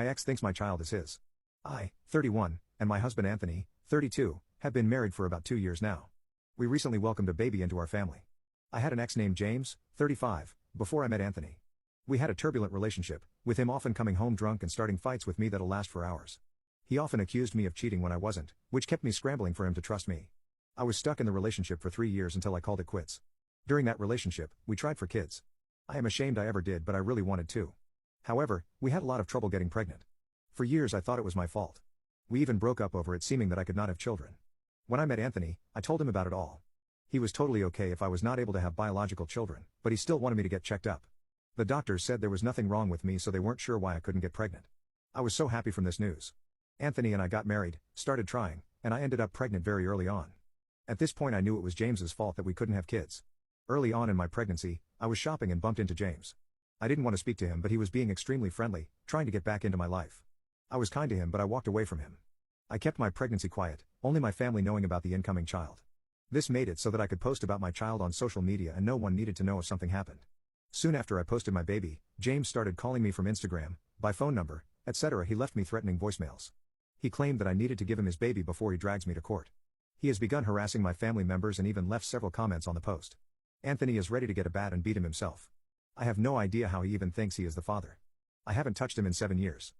My ex thinks my child is his. I, 31, and my husband Anthony, 32, have been married for about 2 years now. We recently welcomed a baby into our family. I had an ex named James, 35, before I met Anthony. We had a turbulent relationship, with him often coming home drunk and starting fights with me that'll last for hours. He often accused me of cheating when I wasn't, which kept me scrambling for him to trust me. I was stuck in the relationship for 3 years until I called it quits. During that relationship, we tried for kids. I am ashamed I ever did, but I really wanted to. However, we had a lot of trouble getting pregnant. For years I thought it was my fault. We even broke up over it, seeming that I could not have children. When I met Anthony, I told him about it all. He was totally okay if I was not able to have biological children, but he still wanted me to get checked up. The doctors said there was nothing wrong with me, so they weren't sure why I couldn't get pregnant. I was so happy from this news. Anthony and I got married, started trying, and I ended up pregnant very early on. At this point I knew it was James's fault that we couldn't have kids. Early on in my pregnancy, I was shopping and bumped into James. I didn't want to speak to him, but he was being extremely friendly, trying to get back into my life. I was kind to him, but I walked away from him. I kept my pregnancy quiet, only my family knowing about the incoming child. This made it so that I could post about my child on social media and no one needed to know if something happened. Soon after I posted my baby, James started calling me from Instagram, by phone number, etc. He left me threatening voicemails. He claimed that I needed to give him his baby before he drags me to court. He has begun harassing my family members and even left several comments on the post. Anthony is ready to get a bat and beat him himself. I have no idea how he even thinks he is the father. I haven't touched him in 7 years.